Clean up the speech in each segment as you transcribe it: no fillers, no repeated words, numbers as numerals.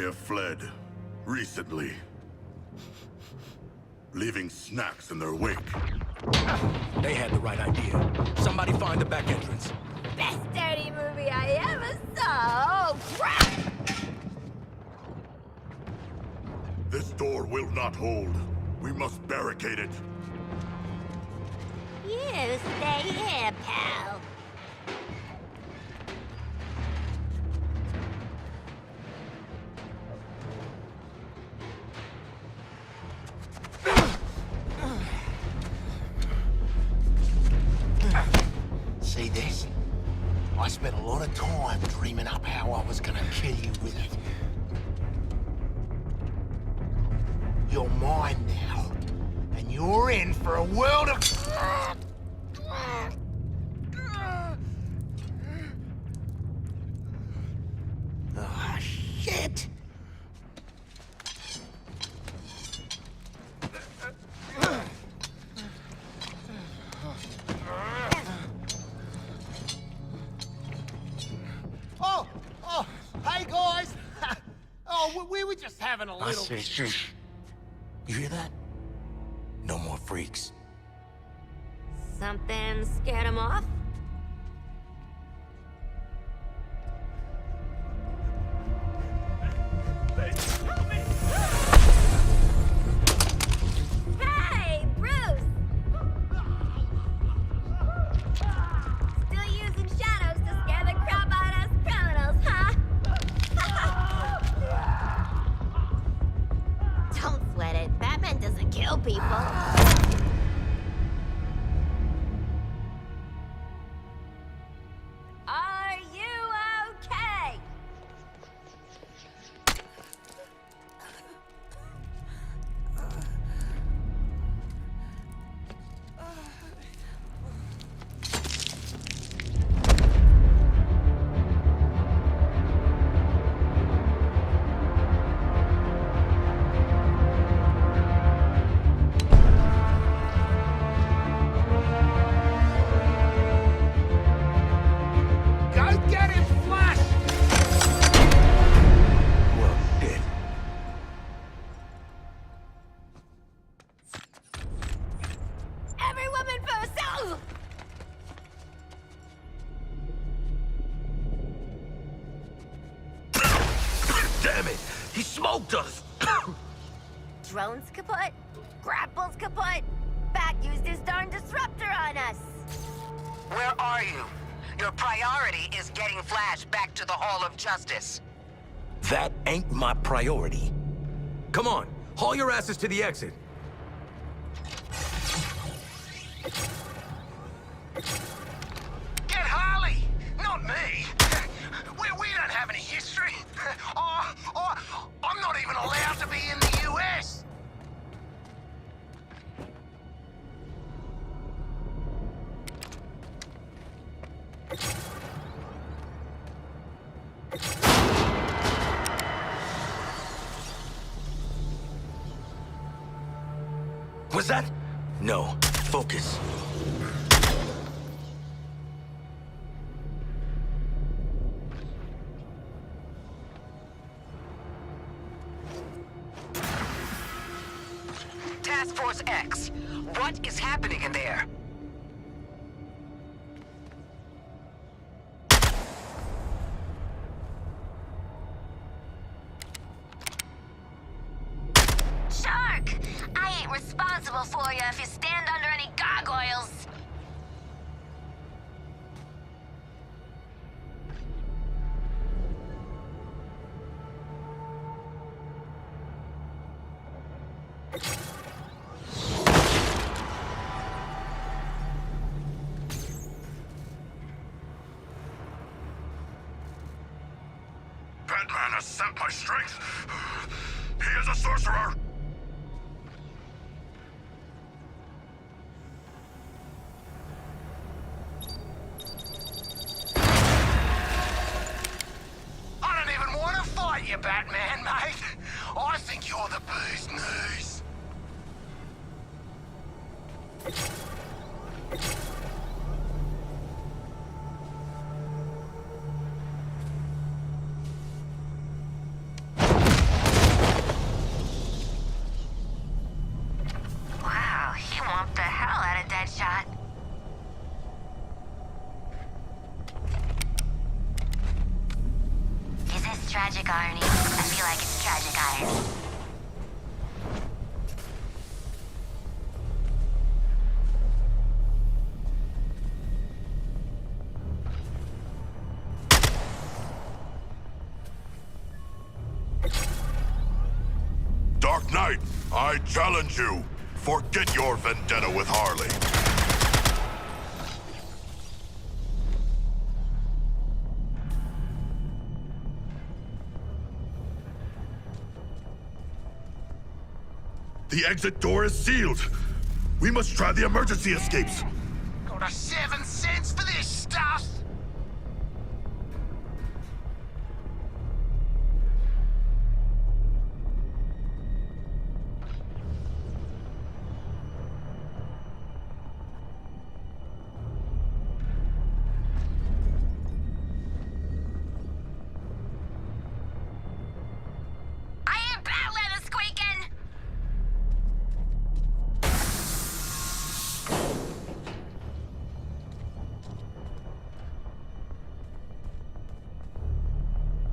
have fled. Recently. Leaving snacks in their wake. They had the right idea. Somebody find the back entrance. Best dirty movie I ever saw! Oh, crap! This door will not hold. We must barricade it. You stay here, pal. See this? I spent a lot of time dreaming up how I was gonna kill you with it. You're mine now, and you're in for a world of... Ah, shit! Oh, hey guys! Oh, we were just having a little... I say shush. You hear that? No more freaks. Something scared him off? Hey, Bruce! Still using shadows to scare the crap out of us criminals, huh? Don't sweat it. Batman doesn't kill people. Are you okay? Go get him, Flash! Well, shit. Every woman for herself! Damn it! He smoked us! Drone's kaput, grapple's kaput. Back used his darn disruptor on us. Where are you? Your priority is getting Flash back to the Hall of Justice. That ain't my priority. Come on, haul your asses to the exit. Get Harley! Not me! We don't have any history. I'm not even allowed to be in the U.S. Was that? No. Focus. Task Force X, what is happening in there? Shark! I ain't responsible for you if you stand under any gargoyles. Batman has sapped my strength. He is a sorcerer. I don't even want to fight you, Batman, mate. I think you're the bee's knees. tragic irony. I feel like it's tragic irony. Dark Knight, I challenge you. Forget your vendetta with Harley. The exit door is sealed. We must try the emergency escapes. Got a 7 cents for this stuff? I hear bat leather squeaking!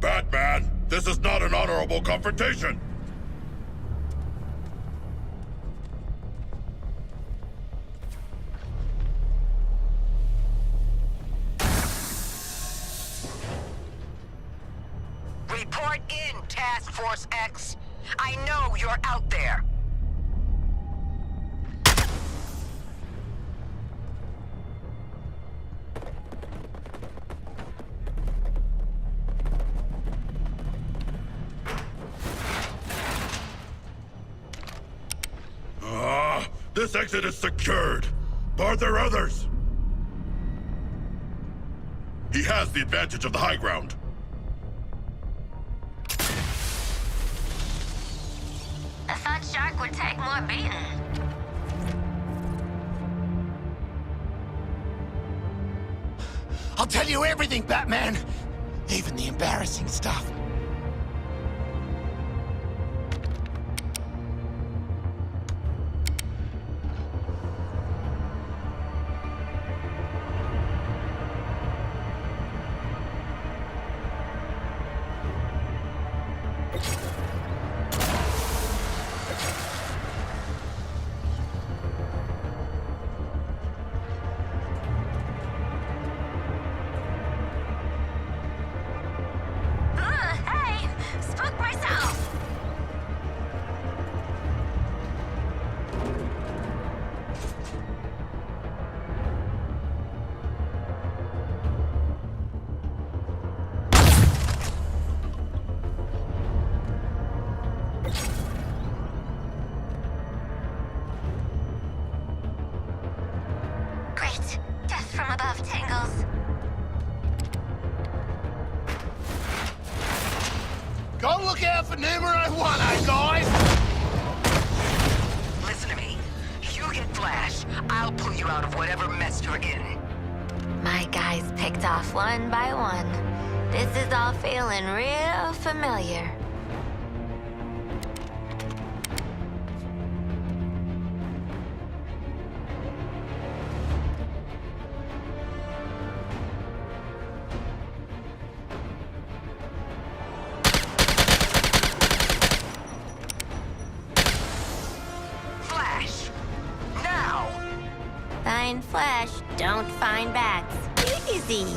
Batman, this is not an honorable confrontation. Report in, Task Force X. I know you're out there. This exit is secured. Are there others? He has the advantage of the high ground. I thought Shark would take more beating. I'll tell you everything, Batman. Even the embarrassing stuff. Hey! Spooked myself! Great. Death from above tingles. Go look out for numero 1, guys! Listen to me. You get Flash, I'll pull you out of whatever mess you're in. My guys picked off one by one. This is all feeling real familiar. Flash! Now! Find Flash, don't find bats. Easy. Easy.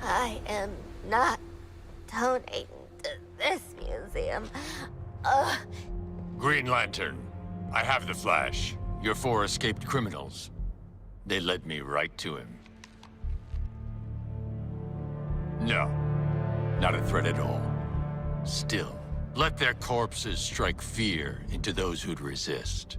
I am not donating to this museum. Green Lantern, I have the Flash. Your 4 escaped criminals. They led me right to him. No, not a threat at all. Still, let their corpses strike fear into those who'd resist.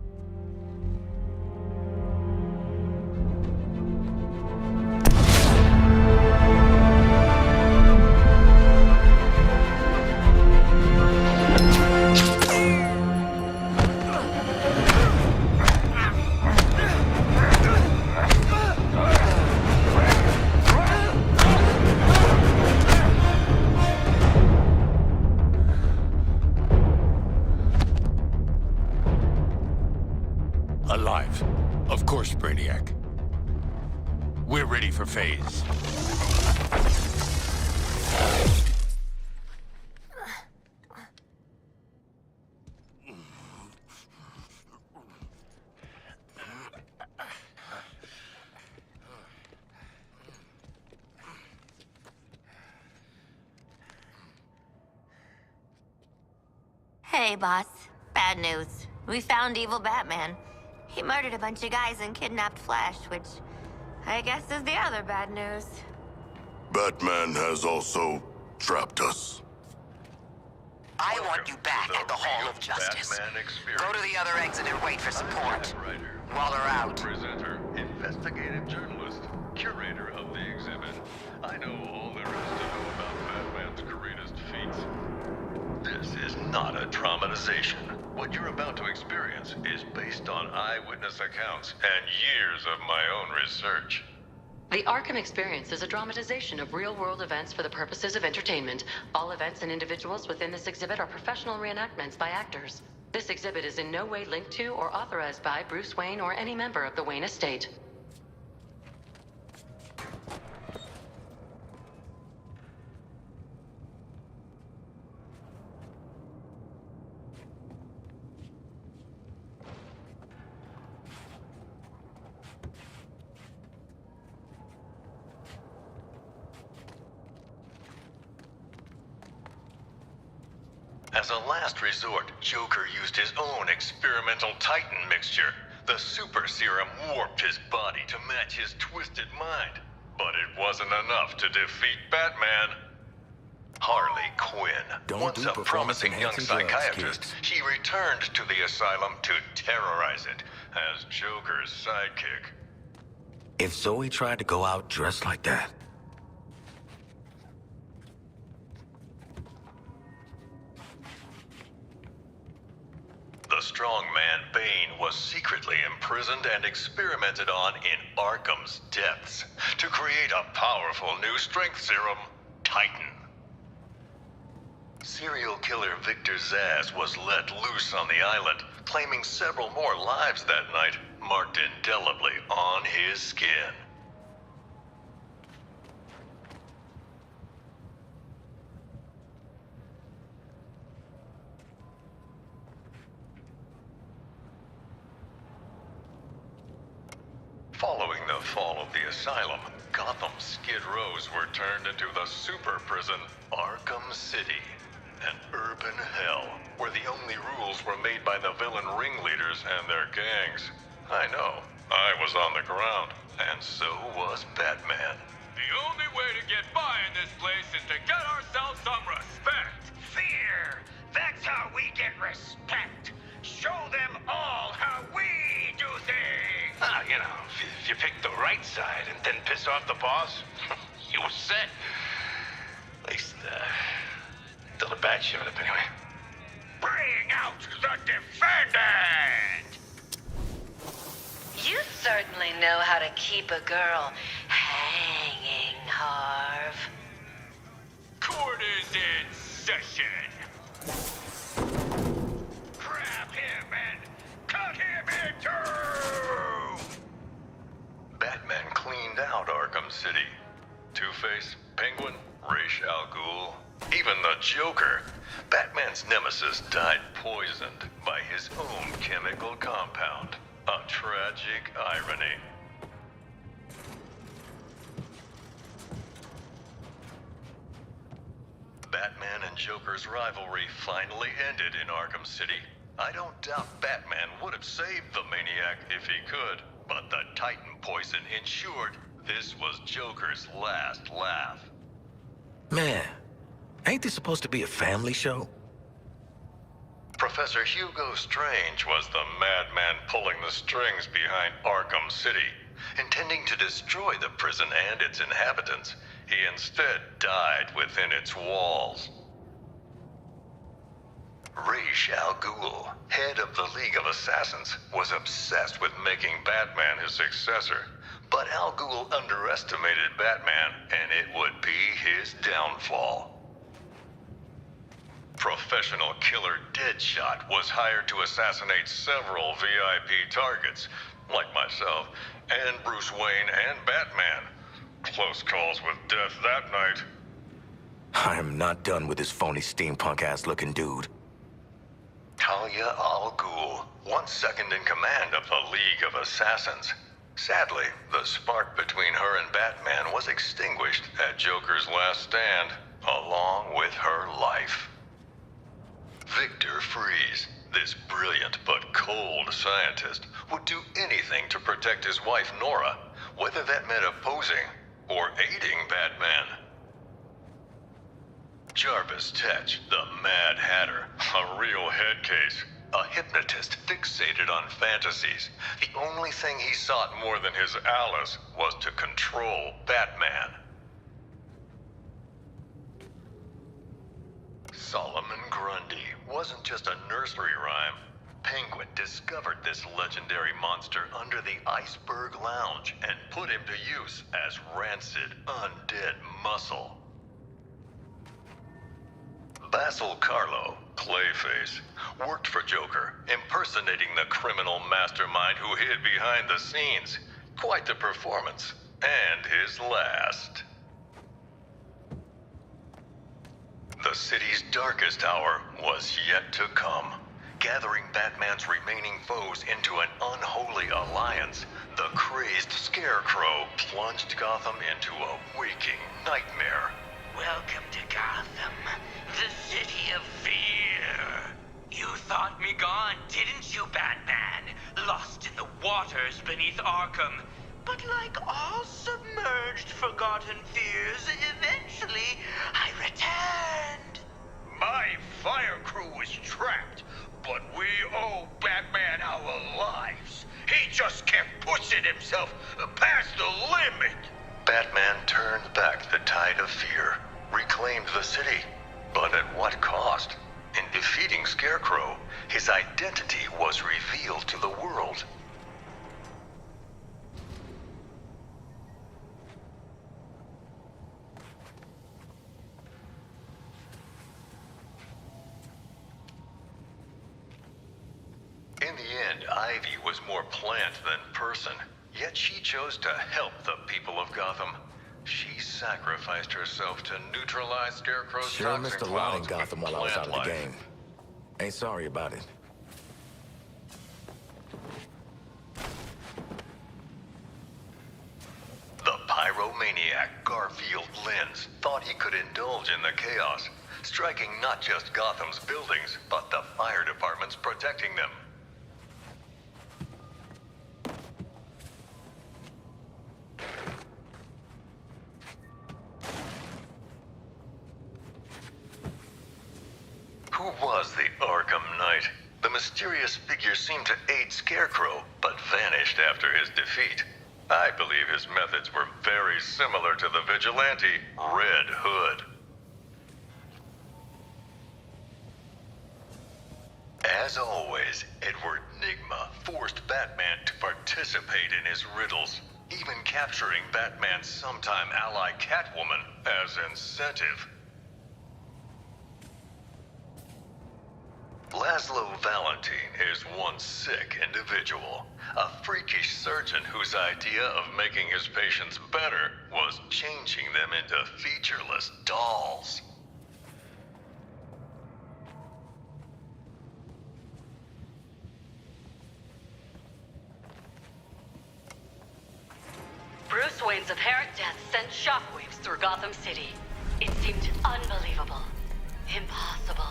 Alive. Of course, Brainiac. We're ready for phase. Hey, boss. Bad news. We found evil Batman. He murdered a bunch of guys and kidnapped Flash, which I guess is the other bad news. Batman has also trapped us. I want you back at the Hall of Justice. Go to the other exit and wait for support. While they're out. Presenter, investigative journalist, curator of the exhibit. I know all there is to know about Batman's greatest feats. This is not a dramatization. What you're about to experience is based on eyewitness accounts and years of my own research. The Arkham experience is a dramatization of real-world events for the purposes of entertainment. All events and individuals within this exhibit are professional reenactments by actors. This exhibit is in no way linked to or authorized by Bruce Wayne or any member of the Wayne estate. As a last resort, Joker used his own experimental Titan mixture. The super serum warped his body to match his twisted mind. But it wasn't enough to defeat Batman. Harley Quinn, Don't once do a promising young performance-enhancing drugs, psychiatrist, kids. she returned to the asylum to terrorize it as Joker's sidekick. If Zoe tried to go out dressed like that, The strongman Bane was secretly imprisoned and experimented on in Arkham's depths to create a powerful new strength serum, Titan. Serial killer Victor Zsasz was let loose on the island, claiming several more lives that night, marked indelibly on his skin. Following the fall of the asylum, Gotham's Skid Rows were turned into the super prison, Arkham City. An urban hell, where the only rules were made by the villain ringleaders and their gangs. I know, I was on the ground, and so was Batman. The only way to get by in this place is to get ourselves some respect. Fear! That's how we get respect. Show them all how we do things. You know, if you pick the right side and then piss off the boss, you were set. At least, till the bat showed up anyway. Bring out the defendant! You certainly know how to keep a girl hanging, Harv. Court is in session. Grab him and cut him in two! Batman cleaned out Arkham City. Two-Face, Penguin, Ra's al Ghul, even the Joker. Batman's nemesis died poisoned by his own chemical compound. A tragic irony. Batman and Joker's rivalry finally ended in Arkham City. I don't doubt Batman would have saved the maniac if he could, but the Titan poison ensured this was Joker's last laugh. man, ain't this supposed to be a family show? Professor Hugo Strange was the madman pulling the strings behind Arkham City. Intending to destroy the prison and its inhabitants, he instead died within its walls. Ra's al Ghul, head of the League of Assassins, was obsessed with making Batman his successor. But Al Ghul underestimated Batman, and it would be his downfall. Professional killer Deadshot was hired to assassinate several VIP targets, like myself, and Bruce Wayne and Batman. Close calls with death that night. I am not done with this phony steampunk-ass looking dude. Talia al Ghul, 1 second in command of the League of Assassins. Sadly, the spark between her and Batman was extinguished at Joker's last stand, along with her life. Victor Freeze, this brilliant but cold scientist, would do anything to protect his wife Nora, whether that meant opposing or aiding Batman. Jarvis Tetch, the Mad Hatter, a real head case, a hypnotist fixated on fantasies. The only thing he sought more than his Alice was to control Batman. Solomon Grundy wasn't just a nursery rhyme. Penguin discovered this legendary monster under the Iceberg Lounge and put him to use as rancid, undead muscle. Basil Carlo, Clayface, worked for Joker, impersonating the criminal mastermind who hid behind the scenes. Quite the performance, and his last. The city's darkest hour was yet to come. Gathering Batman's remaining foes into an unholy alliance, the crazed Scarecrow plunged Gotham into a waking nightmare. Welcome to Gotham, the city of fear. You thought me gone, didn't you, Batman? Lost in the waters beneath Arkham. But like all submerged, forgotten fears, eventually I returned. My fire crew was trapped, but we owe Batman our lives. He just kept pushing himself past the limit. Batman turned back the tide of fear, reclaimed the city, but at what cost? In defeating Scarecrow, his identity was revealed to the world. In the end, Ivy was more plant than person, yet she chose to help the people of Gotham. She sacrificed herself to neutralize Scarecrow's Sure toxic missed a lot in clouds Gotham with while I was out plant of the life. game. Ain't sorry about it. The pyromaniac Garfield Lynns thought he could indulge in the chaos, striking not just Gotham's buildings, but the fire departments protecting them. Who was the Arkham Knight? The mysterious figure seemed to aid Scarecrow, but vanished after his defeat. I believe his methods were very similar to the vigilante Red Hood. As always, Edward Nygma forced Batman to participate in his riddles, even capturing Batman's sometime ally Catwoman as incentive. Laszlo Valentine is one sick individual, a freakish surgeon whose idea of making his patients better was changing them into featureless dolls. Bruce Wayne's apparent death sent shockwaves through Gotham City. It seemed unbelievable. Impossible.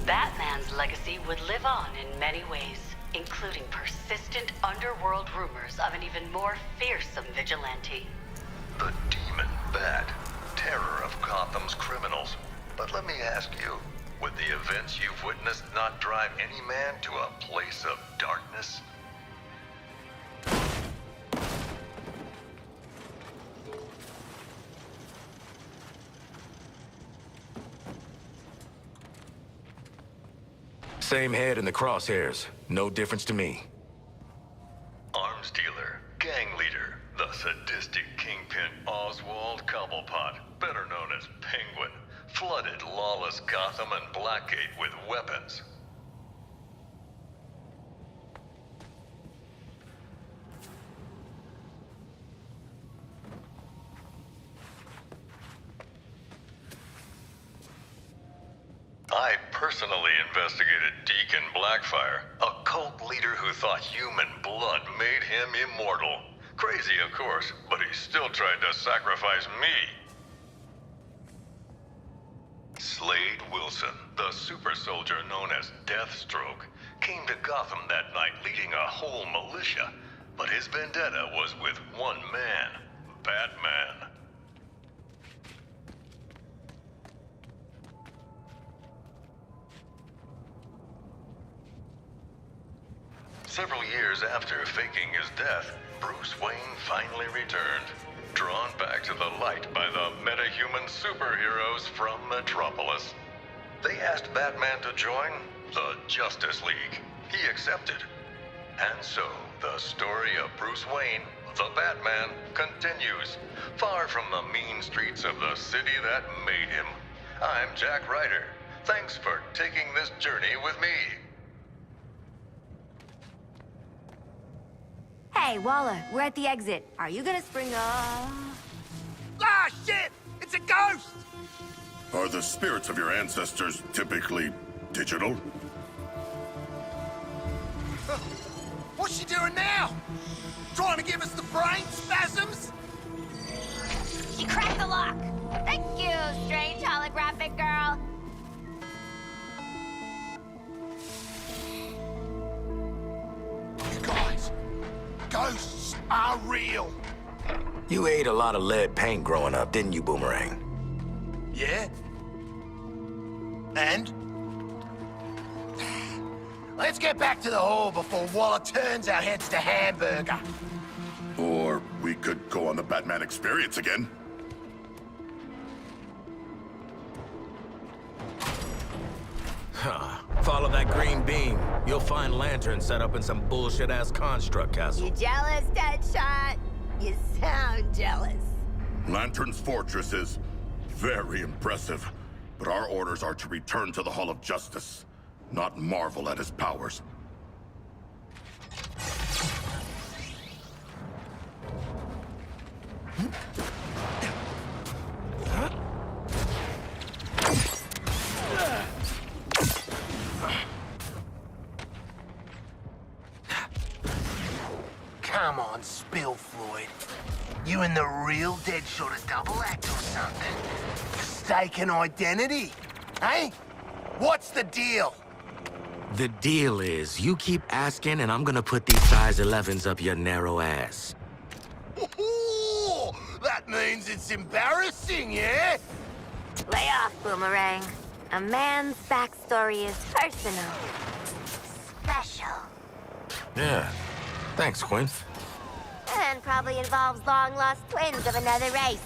Batman's legacy would live on in many ways, including persistent underworld rumors of an even more fearsome vigilante. The Demon Bat, terror of Gotham's criminals. But let me ask you, would the events you've witnessed not drive any man to a place of darkness? Same head in the crosshairs. No difference to me. Arms dealer, gang leader, the sadistic kingpin Oswald Cobblepot, better known as Penguin, flooded lawless Gotham and Blackgate with weapons. I personally investigated Deacon Blackfire, a cult leader who thought human blood made him immortal. Crazy, of course, but he still tried to sacrifice me. Slade Wilson, the super soldier known as Deathstroke, came to Gotham that night leading a whole militia, but his vendetta was with one man, Batman. Several years after faking his death, Bruce Wayne finally returned, drawn back to the light by the metahuman superheroes from Metropolis. They asked Batman to join the Justice League. He accepted. And so, the story of Bruce Wayne, the Batman, continues, far from the mean streets of the city that made him. I'm Jack Ryder. Thanks for taking this journey with me. Hey, Waller, we're at the exit. Are you gonna spring Ah, shit! It's a ghost! Are the spirits of your ancestors typically digital? What's she doing now? Trying to give us the brain spasms? She cracked the lock. Thank you, strange holographic girl. You guys, ghosts are real. You ate a lot of lead paint growing up, didn't you, Boomerang? Yeah? And? Let's get back to the hall before Waller turns our heads to hamburger. Or we could go on the Batman experience again. Follow that green beam. You'll find lanterns set up in some bullshit-ass construct castle. You jealous, Deadshot? You sound jealous. Lantern's fortress is very impressive, but our orders are to return to the Hall of Justice, not marvel at his powers. Come on, Spill Floyd. You and the real Deadshot a double act or something? Mistaken identity? Hey? What's the deal? The deal is, you keep asking and I'm gonna put these size 11s up your narrow ass. Ooh, that means it's embarrassing, yeah? Lay off, Boomerang. A man's backstory is personal. Special. Yeah. Thanks, Quinn. And probably involves long-lost twins of another race.